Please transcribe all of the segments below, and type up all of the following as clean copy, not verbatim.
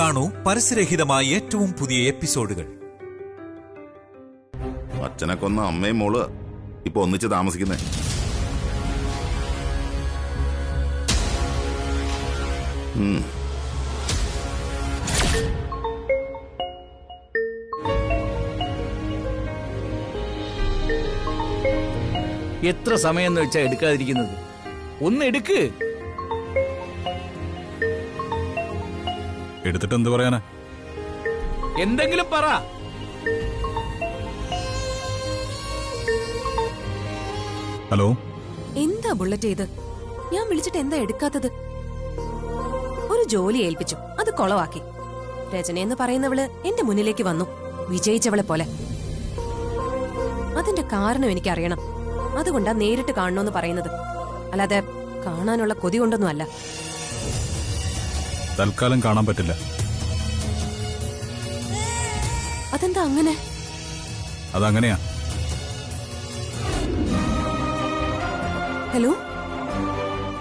കാണൂ പരസ്യരഹിതമായ ഏറ്റവും പുതിയ എപ്പിസോഡുകൾ. അച്ഛനെ കൊന്ന അമ്മയും മോള് ഇപ്പൊ ഒന്നിച്ച് താമസിക്കുന്നേ. എത്ര സമയം വെച്ചാ എടുക്കാതിരിക്കുന്നത്? ഒന്ന് എടുക്ക്. എടുത്തിട്ട് എന്ത് പറയാനാ? എന്തെങ്കിലും പറ. ഹലോ, എന്താ ബുള്ളറ്റ് ചെയ്ത്? ഞാൻ വിളിച്ചിട്ട് എന്താ എടുക്കാത്തത്? ഒരു ജോലി ഏൽപ്പിച്ചു, അത് കൊളവാക്കി. രചനയെന്ന് പറയുന്നവള് എന്റെ മുന്നിലേക്ക് വന്നു, വിജയിച്ചവളെ പോലെ. അതിന്റെ കാരണം എനിക്കറിയണം. അതുകൊണ്ടാ നേരിട്ട് കാണണമെന്ന് പറയുന്നത്, അല്ലാതെ കാണാനുള്ള കൊതി കൊണ്ടൊന്നും അല്ല. തൽക്കാലം കാണാൻ പറ്റില്ല. അതെന്താ അങ്ങനെ? അതങ്ങനെയാ. ഹലോ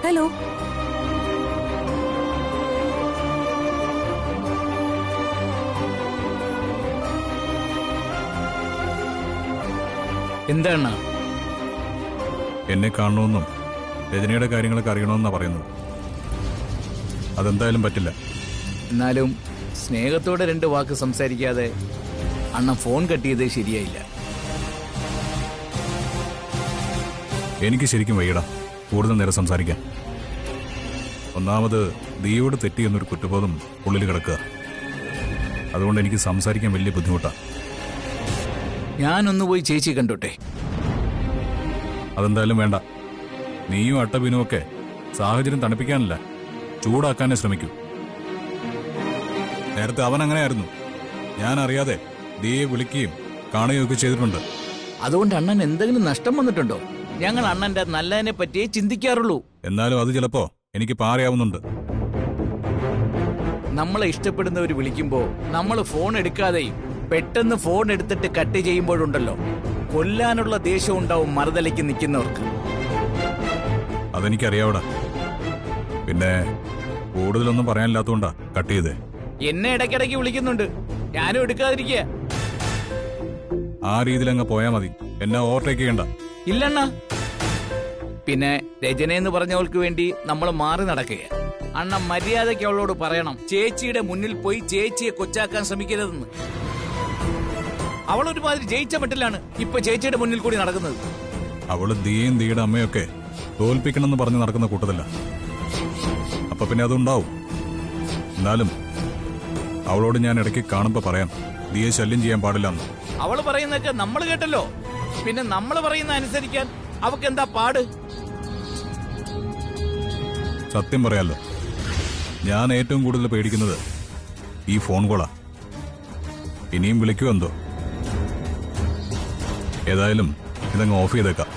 ഹലോ, എന്താണ്? എന്നെ കാണണമെന്നും രജനിയുടെ കാര്യങ്ങളൊക്കെ അറിയണമെന്നാ പറയുന്നത്. അതെന്തായാലും പറ്റില്ല. എന്നാലും സ്നേഹത്തോടെ 2 വാക്ക് സംസാരിക്കാതെ അണ്ണൻ ഫോൺ കട്ട് ചെയ്തേ ശരിയായില്ല. എനിക്ക് ശരിക്കും വയ്യടാ കൂടുതൽ നേരം സംസാരിക്കാൻ. ഒന്നാമത് ദിയോട് തെറ്റിയെന്നൊരു കുറ്റബോധം ഉള്ളിൽ കിടക്കുക. അതുകൊണ്ട് എനിക്ക് സംസാരിക്കാൻ വലിയ ബുദ്ധിമുട്ടാ. ഞാനൊന്ന് പോയി ചേച്ചി കണ്ടോട്ടെ? അതെന്തായാലും വേണ്ട. നീയും അട്ടബീനും ഒക്കെ സാഹചര്യം തണുപ്പിക്കാനല്ല, ചൂടാക്കാനേ ശ്രമിക്കൂ. നേരത്തെ അവൻ അങ്ങനെയായിരുന്നു. ഞാൻ അറിയാതെ ദിയെ വിളിക്കുകയും കാണുകയൊക്കെ ചെയ്തിട്ടുണ്ട്. അതുകൊണ്ട് അണ്ണൻ എന്തെങ്കിലും നഷ്ടം വന്നിട്ടുണ്ടോ? ഞങ്ങൾ അണ്ണന്റെ നല്ലതിനെ പറ്റിയേ ചിന്തിക്കാറുള്ളൂ. എന്നാലും അത് ചിലപ്പോ എനിക്ക് പാറയാവുന്നുണ്ട്. നമ്മളെ ഇഷ്ടപ്പെടുന്നവർ വിളിക്കുമ്പോ നമ്മൾ ഫോൺ എടുക്കാതെയും പെട്ടെന്ന് ഫോൺ എടുത്തിട്ട് കട്ട് ചെയ്യുമ്പോഴുണ്ടല്ലോ, കൊല്ലാനുള്ള ദേഷ്യം ഉണ്ടാവും മറുതലയ്ക്ക് നിൽക്കുന്നവർക്ക്. അതെനിക്കറിയാവടാ. പിന്നെ കൂടുതലൊന്നും പറയാനില്ലാത്തോണ്ടാ കട്ട് ചെയ്തേ. എന്നെ ഇടയ്ക്കിടയ്ക്ക് വിളിക്കുന്നുണ്ട്, ഞാനും എടുക്കാതിരിക്കുക. ആ രീതിയിൽ അങ്ങ് പോയാ മതി. എന്നെ ഓവർടേക്ക് ചെയ്യണ്ട. ഇല്ലണ്ണ. പിന്നെ രചനയെന്ന് പറഞ്ഞവൾക്ക് വേണ്ടി നമ്മൾ മാറി നടക്കുക. അണ്ണ മര്യാദയ്ക്ക് അവളോട് പറയണം, ചേച്ചിയുടെ മുന്നിൽ പോയി ചേച്ചിയെ കൊച്ചാക്കാൻ ശ്രമിക്കരുതെന്ന്. അവളൊരുമാതിരി ജയിച്ച മട്ടിലാണ് ഇപ്പൊ ചേച്ചിയുടെ മുന്നിൽ കൂടി നടക്കുന്നത്. അവള് ദിയും ദിയുടെ അമ്മയൊക്കെ തോൽപ്പിക്കണമെന്ന് പറഞ്ഞ് നടക്കുന്ന കൂട്ടത്തില്ല. അപ്പൊ പിന്നെ അതുണ്ടാവും. എന്നാലും അവളോട് ഞാൻ ഇടയ്ക്ക് കാണുമ്പോ പറയാം, ദിയെ ശല്യം ചെയ്യാൻ പാടില്ലെന്ന്. അവള് പറയുന്നതൊക്കെ നമ്മൾ കേട്ടല്ലോ. പിന്നെ നമ്മൾ പറയുന്ന അനുസരിക്കാൻ അവക്ക് എന്താ പാട്? സത്യം പറയാലോ, ഞാൻ ഏറ്റവും കൂടുതൽ പേടിക്കുന്നത് ഈ ഫോൺ കോളാ. ഇനിയും വിളിക്കുമോ എന്തോ. ഏതായാലും ഇതങ്ങ് ഓഫ് ചെയ്തേക്കാം.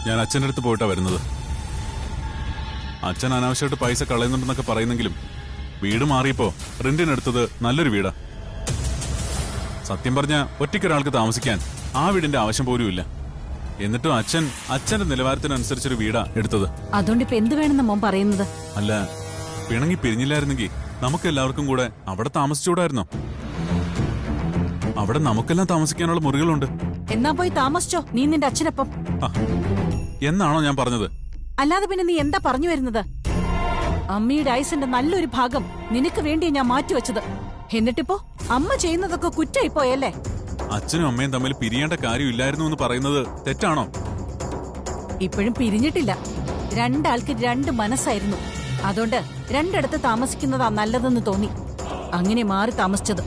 ഞാൻ അച്ഛൻ്റെ അടുത്ത് പോയിട്ടാ വരുന്നത്. അച്ഛൻ അനാവശ്യമായിട്ട് പൈസ കളയുന്നുണ്ടെന്നൊക്കെ പറയുന്നെങ്കിലും വീട് മാറിയപ്പോ റെന്റിനെടുത്തത് നല്ലൊരു വീടാ. സത്യം പറഞ്ഞ ഒറ്റയ്ക്കൊരാൾക്ക് താമസിക്കാൻ ആ വീടിന്റെ ആവശ്യം പോലും ഇല്ല. എന്നിട്ടും അച്ഛന്റെ നിലവാരത്തിനനുസരിച്ചൊരു വീടാ എടുത്തത്. അതുകൊണ്ട് ഇപ്പൊ എന്ത് വേണമെന്ന് മോൻ പറയുന്നത്? അല്ല, പിണങ്ങി പിരിഞ്ഞില്ലായിരുന്നെങ്കിൽ നമുക്ക് എല്ലാവർക്കും കൂടെ അവിടെ താമസിച്ചുകൂടായിരുന്നോ? അവിടെ നമുക്കെല്ലാം താമസിക്കാനുള്ള മുറികളുണ്ട്. എന്നാ പോയി താമസിച്ചോ നീ നിന്റെ അച്ഛനൊപ്പം. എന്നാണോ ഞാൻ പറഞ്ഞത്? അല്ലാതെ പിന്നെ നീ എന്താ പറഞ്ഞു വരുന്നത്? അമ്മയുടെ ആയുസിന്റെ നല്ലൊരു ഭാഗം നിനക്ക് വേണ്ടിയാ ഞാൻ മാറ്റിവെച്ചത്. എന്നിട്ടിപ്പോ അമ്മ ചെയ്യുന്നതൊക്കെ കുറ്റായി പോയല്ലേ? അച്ഛനും അമ്മയും തമ്മിൽ പിരിയേണ്ട കാര്യമില്ലായിരുന്നു എന്ന് പറയുന്നത് തെറ്റാണോ? ഇപ്പോഴും പിരിഞ്ഞിട്ടില്ല. 2 ആൾക്ക് 2 മനസ്സായിരുന്നു. അതുകൊണ്ട് 2 ഇടത്ത് താമസിക്കുന്നതാ നല്ലതെന്ന് തോന്നി. അങ്ങനെ മാറി താമസിച്ചത്.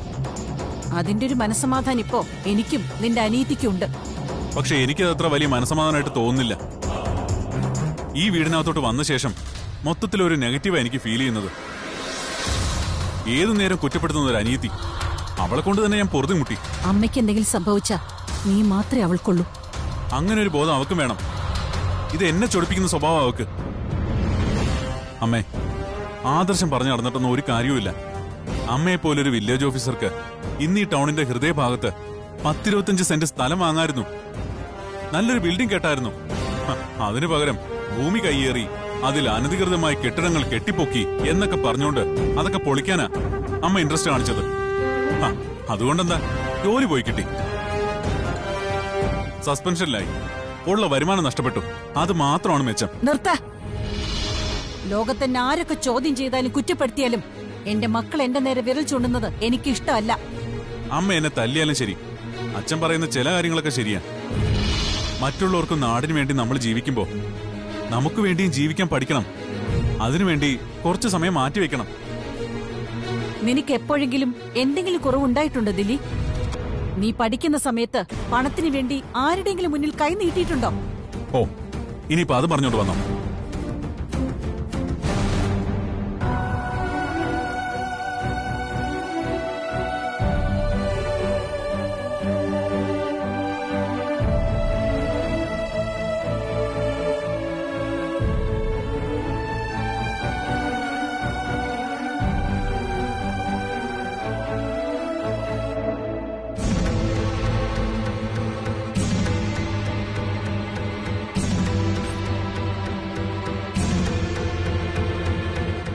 അതിന്റെ ഒരു മനസ്സമാധാനം ഇപ്പോ എനിക്കും നിന്റെ അനീതിക്കും ഉണ്ട്. പക്ഷെ എനിക്കത് അത്ര വലിയ മനസ്സമാധാനമായിട്ട് തോന്നുന്നില്ല. ഈ വീടിനകത്തോട്ട് വന്ന ശേഷം മൊത്തത്തിലൊരു നെഗറ്റീവാണ് എനിക്ക് ഫീൽ ചെയ്യുന്നത്. ഏതു നേരം കുറ്റപ്പെടുത്തുന്ന ഒരു അനിയത്തി. അവളെ കൊണ്ട് തന്നെ ഞാൻ പൊറുതി മുട്ടി. അമ്മയ്ക്ക് എന്തെങ്കിലും സംഭവിച്ചാ നീ മാത്രമേ അവൾക്കുള്ളൂ. അങ്ങനെ ഒരു ബോധം അവക്കും വേണം. ഇത് എന്നെ ചൊടിപ്പിക്കുന്ന സ്വഭാവം അവക്ക്. അമ്മേ, ആദർശം പറഞ്ഞു നടന്നിട്ടൊന്നും ഒരു കാര്യവുമില്ല. അമ്മയെ പോലൊരു വില്ലേജ് ഓഫീസർക്ക് ഇന്ന് ഈ ടൗണിന്റെ ഹൃദയഭാഗത്ത് 10-25 സെന്റ് സ്ഥലം വാങ്ങായിരുന്നു. നല്ലൊരു ബിൽഡിംഗ് കേട്ടായിരുന്നു. അതിനു പകരം ഭൂമി കയ്യേറി അതിൽ അനധികൃതമായി കെട്ടിടങ്ങൾ കെട്ടിപ്പൊക്കി എന്നൊക്കെ പറഞ്ഞുകൊണ്ട് അതൊക്കെ പൊളിക്കാനാ അമ്മ ഇൻട്രസ്റ്റ് കാണിച്ചത്. അതുകൊണ്ടെന്താ, ജോലി പോയി കിട്ടി, സസ്പെൻഷനിലായി, ഉള്ള വരുമാനം നഷ്ടപ്പെട്ടു. അത് മാത്രമാണ് മെച്ചം. നിർത്ത. ലോകത്തിന് ആരൊക്കെ ചോദ്യം ചെയ്താലും കുറ്റപ്പെടുത്തിയാലും എന്റെ മക്കൾ എന്റെ നേരെ വിരൽ ചൂണ്ടുന്നത് എനിക്ക് ഇഷ്ടമല്ല. അമ്മ എന്നെ തല്ലിയാലും ശരി, അച്ഛൻ പറയുന്ന ചില കാര്യങ്ങളൊക്കെ ശരിയാ. മറ്റുള്ളവർക്കും നാടിനു വേണ്ടി നമ്മൾ ജീവിക്കുമ്പോ നമുക്ക് വേണ്ടിയും ജീവിക്കാൻ പഠിക്കണം. അതിനുവേണ്ടി കുറച്ചു സമയം മാറ്റിവെക്കണം. നിനക്ക് എപ്പോഴെങ്കിലും എന്തെങ്കിലും കുറവുണ്ടായിട്ടുണ്ടോ ദിലി? നീ പഠിക്കുന്ന സമയത്ത് പണത്തിന് വേണ്ടി ആരുടെയെങ്കിലും മുന്നിൽ കൈ നീട്ടിയിട്ടുണ്ടോ? ഓ, ഇനിയിപ്പോ അത് പറഞ്ഞോണ്ട് വന്നോ?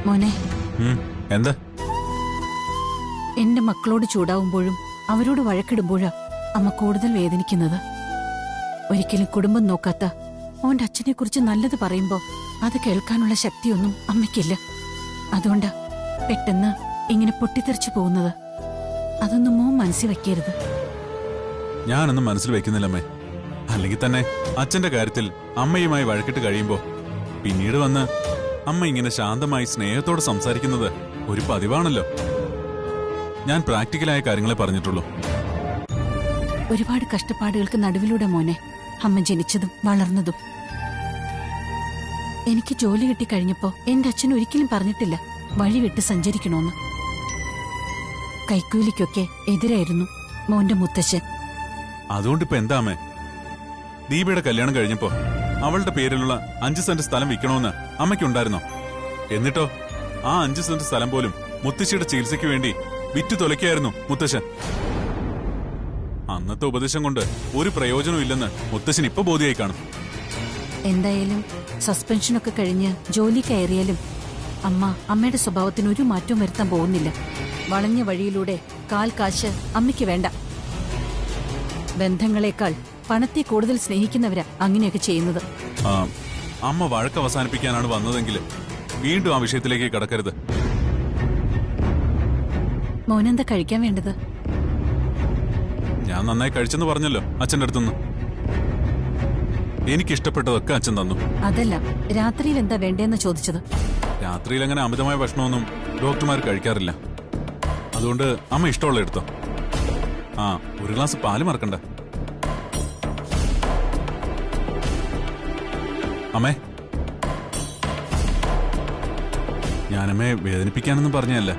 മോനെ, എന്താ? എന്റെ മക്കളോട് ചൂടാവുമ്പോഴും അവരോട് വഴക്കിടുമ്പോഴാ അമ്മ കൂടുതൽ വേദനിക്കുന്നത്. ഒരിക്കലും കുടുംബം നോക്കാത്ത മോന്റെ അച്ഛനെ കുറിച്ച് നല്ലത് പറയുമ്പോ അത് കേൾക്കാനുള്ള ശക്തിയൊന്നും അമ്മയ്ക്കില്ല. അതുകൊണ്ടാ പെട്ടെന്ന് ഇങ്ങനെ പൊട്ടിത്തെറിച്ചു പോകുന്നത്. അതൊന്നും മോൻ മനസ്സിൽ വെക്കരുത്. ഞാനൊന്നും മനസ്സിൽ വെക്കുന്നില്ലമ്മേ. അല്ലെങ്കിൽ തന്നെ അച്ഛന്റെ കാര്യത്തിൽ അമ്മയുമായി വഴക്കിട്ട് കഴിയുമ്പോ പിന്നീട് വന്ന് അമ്മ ഇങ്ങനെ ശാന്തമായി സ്നേഹത്തോടെ സംസാരിക്കുന്നത് ഒരു പതിവാണല്ലോ. ഞാൻ പ്രാക്ടിക്കലായ കാര്യങ്ങളെ പറഞ്ഞിട്ടുള്ളൂ. ഒരുപാട് കഷ്ടപ്പാടുകൾക്ക് നടുവിലൂടെ മോനെ അമ്മ ജനിച്ചതും വളർന്നതും. എനിക്ക് ജോലി കിട്ടിക്കഴിഞ്ഞപ്പോ എന്റെ അച്ഛൻ ഒരിക്കലും പറഞ്ഞിട്ടില്ല വഴി വിട്ട് സഞ്ചരിക്കണോന്ന്. കൈക്കൂലിക്കൊക്കെ എതിരായിരുന്നു മോന്റെ മുത്തശ്ശൻ. അതുകൊണ്ടിപ്പോ എന്താ അമ്മേ? ദീപയുടെ കല്യാണം കഴിഞ്ഞപ്പോ അവളുടെ പേരിലുള്ള 5 സെന്റ് സ്ഥലം വിൽക്കണമെന്ന് അമ്മയ്ക്കുണ്ടായിരുന്നോ? എന്നിട്ടോ ആ 5 സെന്റ് സ്ഥലം പോലും മുത്തശ്ശിയുടെ ചികിത്സയ്ക്ക് വേണ്ടി വിറ്റു തുലയ്ക്കായിരുന്നു മുത്തശ്ശൻ. അന്നത്തെ ഉപദേശം കൊണ്ട് ഒരു പ്രയോജനവും ഇല്ലെന്ന് മുത്തശ്ശൻ ഇപ്പൊ ബോധ്യമായി കാണും. എന്തായാലും സസ്പെൻഷനൊക്കെ കഴിഞ്ഞ് ജോലി കയറിയാലും അമ്മയുടെ സ്വഭാവത്തിന് ഒരു മാറ്റവും വരുത്താൻ പോകുന്നില്ല. വളഞ്ഞ വഴിയിലൂടെ കാൽ കാശ് അമ്മയ്ക്ക് വേണ്ട. ബന്ധങ്ങളെക്കാൾ പണത്തെ കൂടുതൽ സ്നേഹിക്കുന്നവരാ അങ്ങനെയൊക്കെ ചെയ്യുന്നത്. അമ്മ വഴക്ക് അവസാനിപ്പിക്കാനാണ് വന്നതെങ്കിൽ വീണ്ടും ആ വിഷയത്തിലേക്ക് കടക്കരുത്. മോനെന്താ കഴിക്കാൻ വേണ്ടത്? ഞാൻ നന്നായി കഴിച്ചെന്ന് പറഞ്ഞല്ലോ അച്ഛന്റെ അടുത്തുനിന്ന്. എനിക്കിഷ്ടപ്പെട്ടതൊക്കെ അച്ഛൻ തന്നു. അതല്ല, രാത്രിയിൽ എന്താ വേണ്ടേന്ന് ചോദിച്ചത്. രാത്രിയിൽ അങ്ങനെ അമിതമായ ഭക്ഷണമൊന്നും ഡോക്ടർമാർ കഴിക്കാറില്ല. അതുകൊണ്ട് അമ്മ ഇഷ്ടമുള്ള എടുത്തോ. ഒരു ഗ്ലാസ് പാല് മറക്കണ്ട. അമ്മേ, ഞാനമ്മയെ വേദനിപ്പിക്കാനൊന്നും പറഞ്ഞല്ല.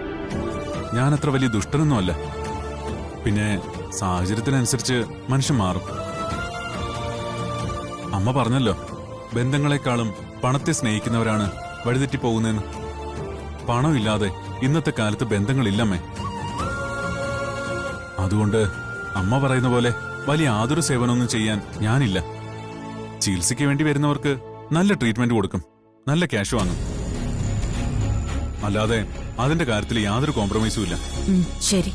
ഞാനത്ര വലിയ ദുഷ്ടനൊന്നുമല്ല. പിന്നെ സാഹചര്യത്തിനനുസരിച്ച് മനുഷ്യൻ മാറും. അമ്മ പറഞ്ഞല്ലോ, ബന്ധങ്ങളെക്കാളും പണത്തെ സ്നേഹിക്കുന്നവരാണ് വഴിതെറ്റിപ്പോകുന്നതെന്ന്. പണമില്ലാതെ ഇന്നത്തെ കാലത്ത് ബന്ധങ്ങളില്ലമ്മേ. അതുകൊണ്ട് അമ്മ പറയുന്ന പോലെ വലിയ ആതുര സേവനമൊന്നും ചെയ്യാൻ ഞാനില്ല. ചികിത്സയ്ക്ക് വേണ്ടി വരുന്നവർക്ക് നല്ല ട്രീറ്റ്മെന്റ് കൊടുക്കും, നല്ല ക്യാഷ് വാങ്ങും. അല്ലാതെ അതിന്റെ കാര്യത്തിൽ യാതൊരു കോംപ്രമൈസും ഇല്ല. ശരി.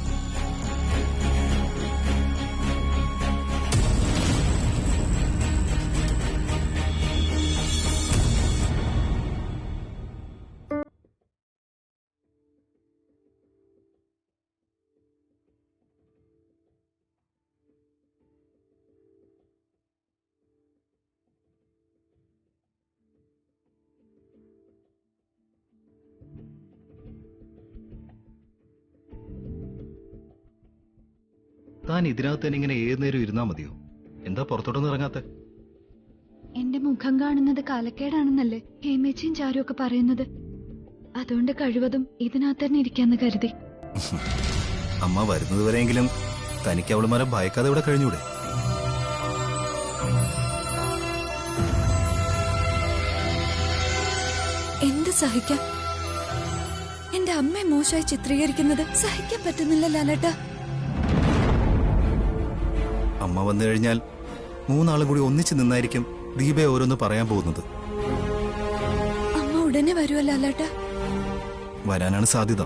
താൻ ഇതിനകത്ത് തന്നെ ഇങ്ങനെ ഏത് നേരം ഇരുന്നാ മതിയോ? എന്താ പുറത്തോട്ടൊന്നും ഇറങ്ങാത്ത? എന്റെ മുഖം കാണുന്നത് കാലക്കേടാണെന്നല്ലേ ഹേമേച്ചിയും ചാരും ഒക്കെ പറയുന്നത്. അതുകൊണ്ട് കഴിവതും ഇതിനകത്ത് തന്നെ ഇരിക്കാന്ന് കരുതി. അമ്മ വരുന്നതുവരെയെങ്കിലും തനിക്ക് അവളുമാരെ ഭയക്കാതെ ഇവിടെ കഴിഞ്ഞൂടെ? എന്ത് സഹിക്കാം? എന്റെ അമ്മയെ മോശമായി ചിത്രീകരിക്കുന്നത് സഹിക്കാൻ പറ്റുന്നില്ല ലാലേട്ട. അമ്മ വന്നു കഴിഞ്ഞാൽ മൂന്നാളും കൂടി ഒന്നിച്ചു നിന്നായിരിക്കും ദീപയെ ഓരോന്ന് പറയാൻ പോകുന്നത്. അമ്മ ഉടനെ വരുമോ ലാലേട്ട? വരാനാണ് സാധ്യത.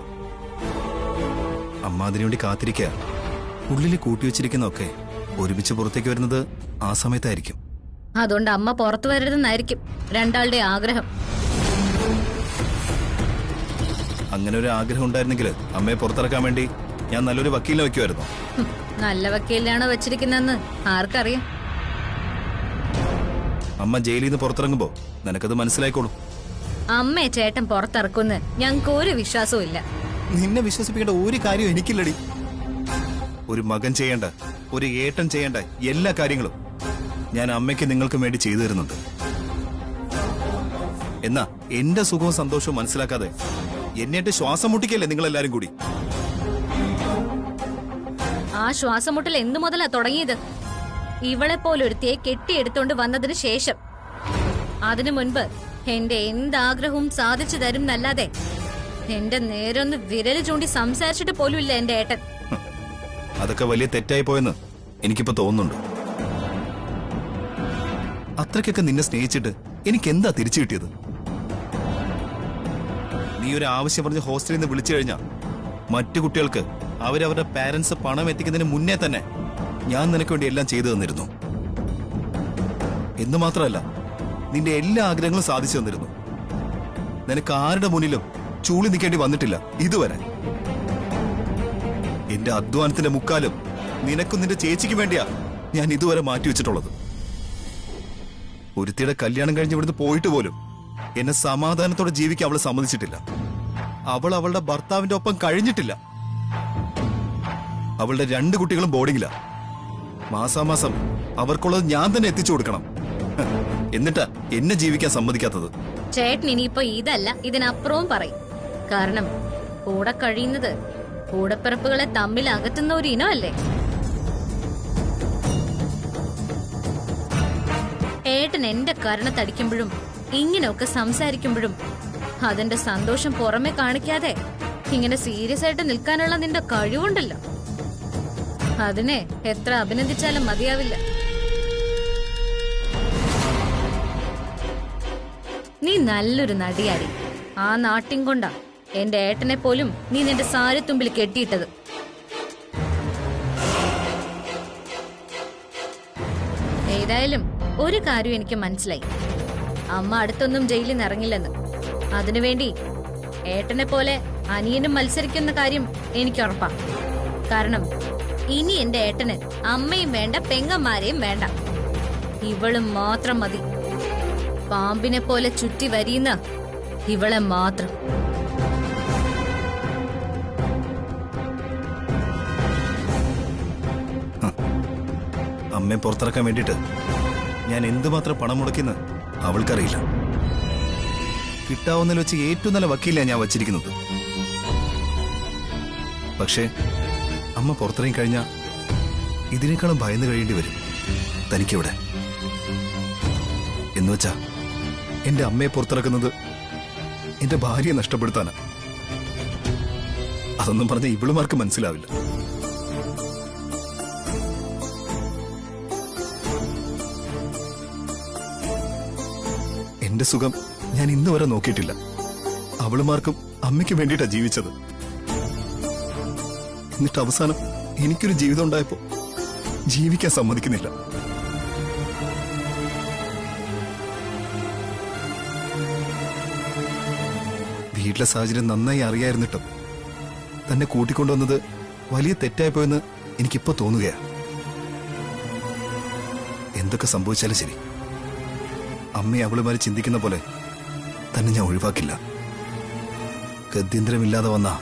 അമ്മ അതിനുവേണ്ടി കാത്തിരിക്കുക. ഉള്ളിൽ കൂട്ടിവെച്ചിരിക്കുന്നൊക്കെ ഒരുമിച്ച് പുറത്തേക്ക് വരുന്നത് ആ സമയത്തായിരിക്കും. അതുകൊണ്ട് അമ്മ പുറത്തു വരരുതെന്നായിരിക്കും രണ്ടാളുടെ ആഗ്രഹം. അങ്ങനെ ഒരു ആഗ്രഹം ഉണ്ടായിരുന്നെങ്കിൽ അമ്മയെ പുറത്തിറക്കാൻ വേണ്ടി ഞാൻ നല്ലൊരു വക്കീലിനെ വെക്കുമായിരുന്നു. നല്ല വക്കീലിനാണോ വെച്ചിരിക്കുന്നതെന്ന് ആർക്കറിയാം? അമ്മ ജയിലിൽ നിന്ന് പുറത്തിറങ്ങുമ്പോ നിനക്കത് മനസ്സിലായിക്കോളും. അമ്മയെ ചേട്ടൻ പുറത്തിറക്കുന്ന് ഞങ്ങൾക്ക് ഒരു വിശ്വാസവും ഇല്ല. നിന്നെ വിശ്വസിപ്പിക്കേണ്ട ഒരു കാര്യം എനിക്കില്ലടി. ഒരു മകൻ ചെയ്യേണ്ട, ഒരു ഏട്ടൻ ചെയ്യേണ്ട എല്ലാ കാര്യങ്ങളും ഞാൻ അമ്മയ്ക്ക് നിങ്ങൾക്കും വേണ്ടി ചെയ്തു തരുന്നുണ്ട്. എന്നാ എന്റെ സുഖവും സന്തോഷവും മനസ്സിലാക്കാതെ എന്നിട്ട് ശ്വാസം മുട്ടിക്കല്ലേ നിങ്ങളെല്ലാരും കൂടി? ആ ശ്വാസം മുട്ടൽ എന്തു മുതലാ തുടങ്ങിയത്? ഇവളെ പോലൊരുത്തിയെ കെട്ടിയെടുത്തോണ്ട് വന്നതിന് ശേഷം. അതിനു മുൻപ് എന്റെ എന്താഗ്രഹവും സാധിച്ചു തരും എന്നല്ലാതെ എന്റെ നേരൊന്ന് വിരല് ചൂണ്ടി സംസാരിച്ചിട്ട് പോലും ഇല്ല എന്റെ ഏട്ടൻ. അതൊക്കെ വലിയ തെറ്റായി പോയെന്ന് എനിക്കിപ്പോ തോന്നുന്നുണ്ട്. അത്രയ്ക്കൊക്കെ നിന്നെ സ്നേഹിച്ചിട്ട് എനിക്ക് എന്താ തിരിച്ചു കിട്ടിയത്? നീ ഒരു ആവശ്യം പറഞ്ഞ് ഹോസ്റ്റലിൽ നിന്ന് വിളിച്ചു കഴിഞ്ഞാൽ മറ്റു കുട്ടികൾക്ക് അവരവരുടെ പാരന്റ്സ് പണം എത്തിക്കുന്നതിന് മുന്നേ തന്നെ ഞാൻ നിനക്ക് വേണ്ടി എല്ലാം ചെയ്തു തന്നിരുന്നു. എന്ന് മാത്രമല്ല, നിന്റെ എല്ലാ ആഗ്രഹങ്ങളും സാധിച്ചു തന്നിരുന്നു. നിനക്ക് ആരുടെ മുന്നിലും ചൂളി നിൽക്കേണ്ടി വന്നിട്ടില്ല ഇതുവരെ. എന്റെ അധ്വാനത്തിന്റെ മുക്കാലും നിനക്കും നിന്റെ ചേച്ചിക്കും വേണ്ടിയാ ഞാൻ ഇതുവരെ മാറ്റിവെച്ചിട്ടുള്ളത്. ഒരുത്തിയുടെ കല്യാണം കഴിഞ്ഞ് ഇവിടുന്ന് പോയിട്ട് പോലും എന്നെ സമാധാനത്തോടെ ജീവിക്കാൻ അവള് സമ്മതിച്ചിട്ടില്ല. അവൾ അവളുടെ ഭർത്താവിന്റെ ഒപ്പം കഴിഞ്ഞിട്ടില്ല. അവളുടെ 2 കുട്ടികളും ബോർഡിങ്ങിലാ. മാസാമാസം അവർക്കുള്ളത് ഞാൻ തന്നെ എത്തിച്ചു കൊടുക്കണം. എന്നിട്ടാ എന്നെ ജീവിക്കാൻ സമ്മതിക്കാത്തത്. ചേട്ടൻ ഇനിയിപ്പോ ഇതല്ല ഇതിനപ്പുറവും പറയും. കാരണം കൂടെ കഴിയുന്നത് കൂടപ്പിറപ്പുകളെ തമ്മിൽ അകറ്റുന്ന ഒരു ഇനമല്ലേ? ഏട്ടൻ എന്റെ കരണത്തടിക്കുമ്പോഴും ഇങ്ങനെയൊക്കെ സംസാരിക്കുമ്പോഴും അതിന്റെ സന്തോഷം പുറമെ കാണിക്കാതെ ഇങ്ങനെ സീരിയസ് ആയിട്ട് നിൽക്കാനുള്ള നിന്റെ കഴിവുണ്ടല്ലോ, അതിനെ എത്ര അഭിനന്ദിച്ചാലും മതിയാവില്ല. നീ നല്ലൊരു നടിയാടി. ആ നാട്യം കൊണ്ടാ എന്റെ ഏട്ടനെ പോലും നീ നിന്റെ സാരിത്തുമ്പിൽ കെട്ടിയിട്ടത്. ഏതായാലും ഒരു കാര്യം എനിക്ക് മനസ്സിലായി. അമ്മ അടുത്തൊന്നും ജയിലിൽ നിന്ന് ഇറങ്ങില്ലെന്ന്. അതിനുവേണ്ടി ഏട്ടനെ പോലെ അനിയനും മത്സരിക്കുന്ന കാര്യം എനിക്ക് ഉറപ്പാ. കാരണം ഇനി എന്റെ ഏട്ടന് അമ്മയും വേണ്ട, പെങ്ങന്മാരെയും വേണ്ട. ഇവളും മാത്രം മതി. പാമ്പിനെ പോലെ ചുറ്റി വരിയുന്ന ഇവളെ മാത്രം. അമ്മയെ പുറത്തിറക്കാൻ വേണ്ടിട്ട് ഞാൻ എന്തുമാത്രം പണം മുടക്കിന്ന് അവൾക്കറിയില്ല. കിട്ടാവുന്നതിൽ വെച്ച് ഏറ്റവും നല്ല വക്കീലാണ് ഞാൻ വച്ചിരിക്കുന്നത്. പക്ഷേ അമ്മ പുറത്തിറങ്ങി കഴിഞ്ഞാൽ ഇതിനേക്കാളും ഭയന്ന് കഴിയേണ്ടി വരും തനിക്കിവിടെ. എന്നുവെച്ചാ എന്റെ അമ്മയെ പുറത്തിറക്കുന്നത് എന്റെ ഭാര്യയെ നഷ്ടപ്പെടുത്താനാ. അതൊന്നും പറഞ്ഞ ഇവളുമാർക്ക് മനസ്സിലാവില്ല. എന്റെ സുഖം ഞാൻ ഇന്ന് വരെ നോക്കിയിട്ടില്ല. അവളുമാർക്കും അമ്മയ്ക്കും വേണ്ടിയിട്ടാ ജീവിച്ചത്. എന്നിട്ട് അവസാനം എനിക്കൊരു ജീവിതം ഉണ്ടായപ്പോ ജീവിക്കാൻ സമ്മതിക്കുന്നില്ല. വീട്ടിലെ സാഹചര്യം നന്നായി അറിയായിരുന്നിട്ടും തന്നെ കൂട്ടിക്കൊണ്ടുവന്നത് വലിയ തെറ്റായിപ്പോയെന്ന് എനിക്കിപ്പോ തോന്നുകയാ. എന്തൊക്കെ സംഭവിച്ചാലും ശരി, അമ്മയെ അവളുമാരെ ചിന്തിക്കുന്ന പോലെ തന്നെ ഞാൻ ഒഴിവാക്കില്ല. ഗത്യന്തരമില്ലാതെ വന്നാ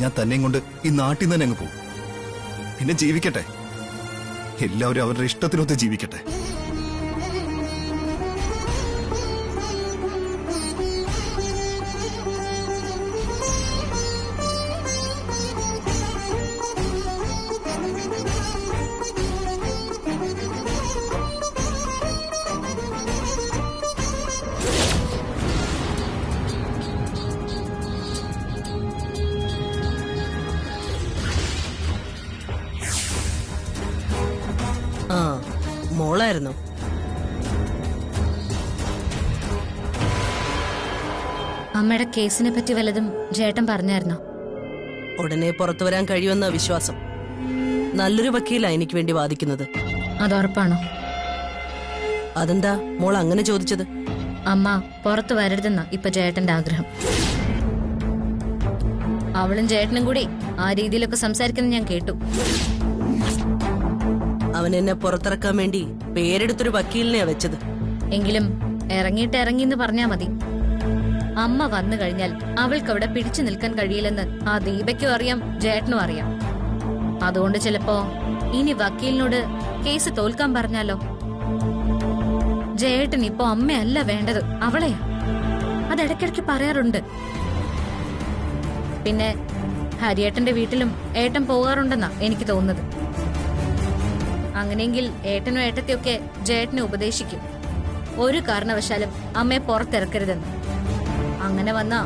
ഞാൻ തന്നെയും കൊണ്ട് ഈ നാട്ടിൽ നിന്ന് തന്നെ അങ്ങ് പോകും. പിന്നെ ജീവിക്കട്ടെ, എല്ലാവരും അവരുടെ ഇഷ്ടത്തിനൊത്ത് ജീവിക്കട്ടെ. ആ മോളായിരുന്നു. അമ്മയുടെ കേസിനെ പറ്റി വല്ലതും ചേട്ടൻ പറഞ്ഞായിരുന്നോ? ഉടനെ പുറത്തു വരാൻ കഴിയുമെന്ന വിശ്വാസം. നല്ലൊരു വക്കീലാ എനിക്ക് വേണ്ടി വാദിക്കുന്നത്. അതുറപ്പാണോ? അതെന്താ മോൾ അങ്ങനെ ചോദിച്ചത്? അമ്മ പുറത്തു വരരുതെന്ന ഇപ്പൊ ചേട്ടന്റെ ആഗ്രഹം. അവളും ചേട്ടനും കൂടി ആ രീതിയിലൊക്കെ സംസാരിക്കുന്നത് ഞാൻ കേട്ടു. അവൻ എന്നെ പുറത്തിറക്കാൻ വേണ്ടി പേരെടുത്തൊരു വക്കീലിനെയാ വെച്ചത്. എങ്കിലും ഇറങ്ങിന്ന് പറഞ്ഞാ മതി. അമ്മ വന്നു കഴിഞ്ഞാൽ അവൾക്ക് അവിടെ പിടിച്ചു നിൽക്കാൻ കഴിയില്ലെന്ന് ആ ദീപയ്ക്കും അറിയാം, ചേട്ടനും അറിയാം. അതുകൊണ്ട് ചിലപ്പോ ഇനി വക്കീലിനോട് കേസ് തോൽക്കാൻ പറഞ്ഞാലോ? ജയേട്ടൻ ഇപ്പോ അമ്മയല്ല വേണ്ടത്, അവളെയാ. അതിടയ്ക്കിടയ്ക്ക് പറയാറുണ്ട്. പിന്നെ ഹരിയേട്ടന്റെ വീട്ടിലും ഏട്ടൻ പോകാറുണ്ടെന്നാ എനിക്ക് തോന്നുന്നത്. അങ്ങനെയെങ്കിൽ ഏട്ടനും ഏട്ടത്തെയൊക്കെ ജയേട്ടനെ ഉപദേശിക്കും, ഒരു കാരണവശാലും അമ്മയെ പുറത്തിറക്കരുതെന്ന്. അങ്ങനെ വന്നാ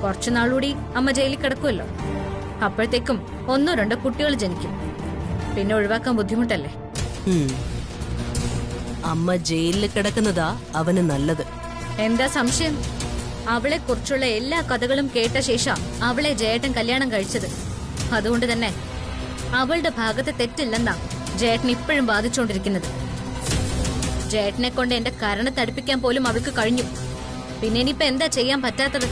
കുറച്ചുനാളുകൂടി അമ്മ ജയിലിൽ കിടക്കുമല്ലോ. അപ്പോഴത്തേക്കും 1-2 കുട്ടികൾ ജനിക്കും. പിന്നെ ഒഴിവാക്കാൻ ബുദ്ധിമുട്ടല്ലേ? അമ്മ ജയിലിൽ കിടക്കുന്നതാ അവന് നല്ലത്. എന്താ സംശയം? അവളെ കുറിച്ചുള്ള എല്ലാ കഥകളും കേട്ട ശേഷം അവളെ ജയേട്ടൻ കല്യാണം കഴിച്ചത്. അതുകൊണ്ട് തന്നെ അവളുടെ ഭാഗത്ത് തെറ്റില്ലെന്നാ ജയേട്ടൻ ഇപ്പോഴും ബാധിച്ചുകൊണ്ടിരിക്കുന്നത്. ജയേട്ടനെ കൊണ്ട് എന്റെ കരണ തടിപ്പിക്കാൻ പോലും അവൾക്ക് കഴിഞ്ഞു. പിന്നെ ഇനിയിപ്പോ എന്താ ചെയ്യാൻ പറ്റാത്തത്?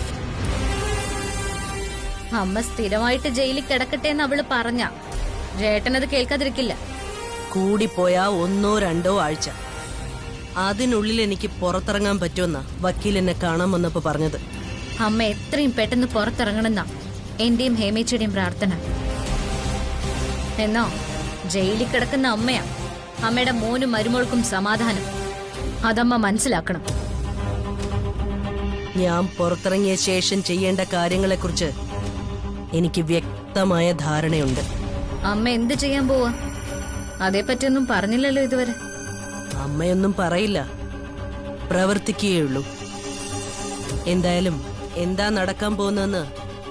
അമ്മ സ്ഥിരമായിട്ട് ജയിലിൽ കിടക്കട്ടെ എന്ന് അവള് പറഞ്ഞ ജയേട്ടനത് കേൾക്കാതിരിക്കില്ല. കൂടിപ്പോയാ 1-2 ആഴ്ച. അതിനുള്ളിൽ എനിക്ക് പുറത്തിറങ്ങാൻ പറ്റുമെന്നാ വക്കീൽ എന്നെ കാണാൻ വന്നപ്പോ പറഞ്ഞത്. അമ്മ എത്രയും പെട്ടെന്ന് പുറത്തിറങ്ങണമെന്നാ എന്റെയും ഹേമേച്ചിയുടെയും പ്രാർത്ഥന. എന്നോ ജയിലിൽ കിടക്കുന്ന അമ്മയാ അമ്മയുടെ മോനും മരുമോൾക്കും സമാധാനം. അതമ്മ മനസ്സിലാക്കണം. ഞാൻ പുറത്തിറങ്ങിയ ശേഷം ചെയ്യേണ്ട കാര്യങ്ങളെക്കുറിച്ച് എനിക്ക് വ്യക്തമായ ധാരണയുണ്ട്. അമ്മ എന്ത് ചെയ്യാൻ പോവാ? അതേപ്പറ്റിയൊന്നും പറഞ്ഞില്ലല്ലോ ഇതുവരെ. അമ്മയൊന്നും പറയില്ല, പ്രവർത്തിക്കുകയുള്ളൂ. എന്തായാലും എന്താ നടക്കാൻ പോകുന്നതെന്ന്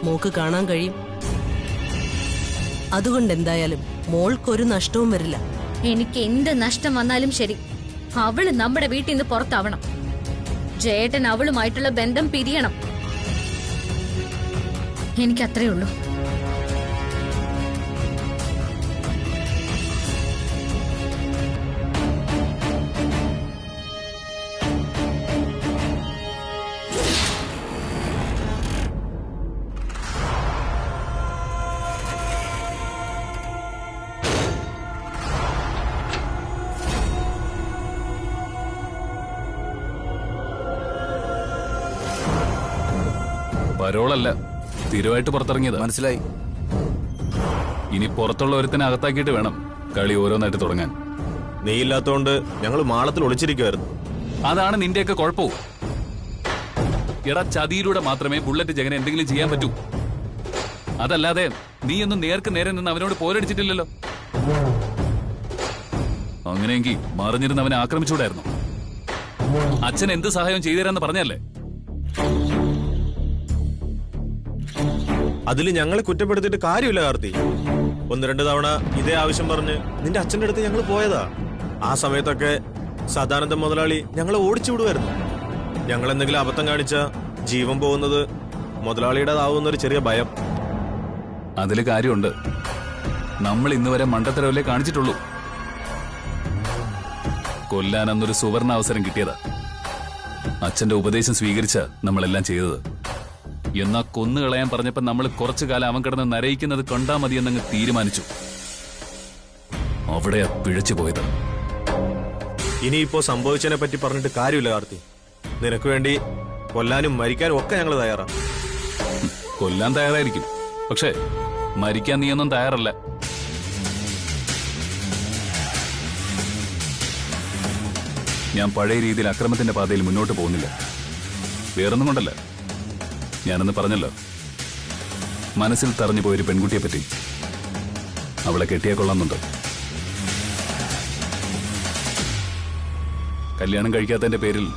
മോക്ക് കാണാൻ കഴിയും. അതുകൊണ്ട് എന്തായാലും മോൾക്കൊരു നഷ്ടവും വരില്ല. എനിക്ക് എന്ത് നഷ്ടം വന്നാലും ശരി, അവള് നമ്മുടെ വീട്ടിൽ നിന്ന് പുറത്താവണം. ജയേട്ടൻ അവളുമായിട്ടുള്ള ബന്ധം പിരിയണം. എനിക്കത്രേ ഉള്ളൂ. പരോളല്ല, സ്ഥിരമായിട്ട് പുറത്തിറങ്ങിയത്. മനസ്സിലായി. ഇനി പുറത്തുള്ള ഒരുത്തിനെ അകത്താക്കിയിട്ട് വേണം കളി ഓരോന്നായിട്ട് തുടങ്ങാൻ. നീ ഇല്ലാത്തോണ്ട് ഞങ്ങൾ മാളത്തിൽ ഒളിച്ചിരിക്കുവായിരുന്നു. അതാണ് നിന്റെയൊക്കെ കുഴപ്പവും. എടാ, ചതിയിലൂടെ മാത്രമേ ബുള്ളറ്റ് ജഗനെ എന്തെങ്കിലും ചെയ്യാൻ പറ്റൂ. അതല്ലാതെ നീയൊന്നും നേർക്ക് നേരെ നിന്ന് അവനോട് പോരടിച്ചിട്ടില്ലല്ലോ. അങ്ങനെയെങ്കിൽ മറിഞ്ഞിരുന്ന് അവനെ ആക്രമിച്ചൂടായിരുന്നു. അച്ഛൻ എന്ത് സഹായം ചെയ്തുതരാന്ന് പറഞ്ഞല്ലേ? അതിൽ ഞങ്ങളെ കുറ്റപ്പെടുത്തിയിട്ട് കാര്യമില്ല കാർത്തി. 1-2 തവണ ഇതേ ആവശ്യം പറഞ്ഞ് നിന്റെ അച്ഛന്റെ അടുത്ത് ഞങ്ങൾ പോയതാ. ആ സമയത്തൊക്കെ സദാനന്ദ മുതലാളി ഞങ്ങളെ ഓടിച്ചു വിടുമായിരുന്നു. ഞങ്ങൾ എന്തെങ്കിലും അബദ്ധം കാണിച്ച ജീവൻ പോകുന്നത് മുതലാളിയുടേതാവുന്നൊരു ചെറിയ ഭയം. അതില് കാര്യമുണ്ട്. നമ്മൾ ഇന്നുവരെ മണ്ടത്തരവല്ലേ കാണിച്ചിട്ടുള്ളൂ. കൊല്ലാൻ അന്നൊരു സുവർണ അവസരം കിട്ടിയതാ. അച്ഛന്റെ ഉപദേശം സ്വീകരിച്ച നമ്മളെല്ലാം ചെയ്തത്. എന്നാ കൊന്നുകളയാൻ പറഞ്ഞപ്പോ നമ്മൾ കുറച്ചു കാലം അവൻ കിടന്ന് നരയിക്കുന്നത് കണ്ടാ മതിയെന്നങ്ങ് തീരുമാനിച്ചു. അവിടെയാ പിഴച്ചു പോയത്. ഇനിയിപ്പോ സംഭവിച്ചതിനെ പറ്റി പറഞ്ഞിട്ട് കാര്യമില്ല കാർത്തി. നിനക്ക് വേണ്ടി കൊല്ലാനും മരിക്കാനും ഒക്കെ ഞങ്ങൾ തയ്യാറാ. കൊല്ലാൻ തയ്യാറായിരിക്കും, പക്ഷേ മരിക്കാൻ നീയൊന്നും തയ്യാറല്ല. ഞാൻ പഴയ രീതിയിൽ അക്രമത്തിന്റെ പാതയിൽ മുന്നോട്ട് പോകുന്നില്ല. വേറൊന്നും കൊണ്ടല്ല. ഞാനൊന്ന് പറഞ്ഞല്ലോ, മനസ്സിൽ തറഞ്ഞു പോയൊരു പെൺകുട്ടിയെ പറ്റി. അവളെ കെട്ടിയാ കൊള്ളാമെന്നുണ്ട്. കല്യാണം കഴിക്കാത്തതിന്റെ പേരിൽ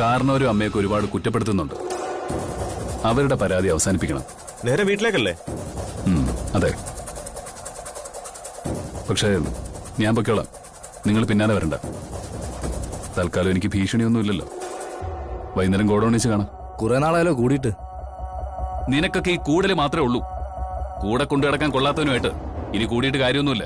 കാരണവരും അമ്മയൊക്കെ ഒരുപാട് കുറ്റപ്പെടുത്തുന്നുണ്ട്. അവരുടെ പരാതി അവസാനിപ്പിക്കണം. നേരെ വീട്ടിലേക്കല്ലേ? അതെ. പക്ഷേ ഞാൻ പൊയ്ക്കോളാം. നിങ്ങൾ പിന്നാലെ വരണ്ട. തൽക്കാലം എനിക്ക് ഭീഷണിയൊന്നുമില്ലല്ലോ. വൈകുന്നേരം ഗോഡൌണിച്ച് കാണാം. കുറെ നാളായാലോ കൂടിയിട്ട്. നിനക്കൊക്കെ ഈ കൂടല് മാത്രമേ ഉള്ളൂ. കൂടെ കൊണ്ടു കിടക്കാൻ കൊള്ളാത്തവനുമായിട്ട് ഇനി കൂടിയിട്ട് കാര്യമൊന്നുമില്ല.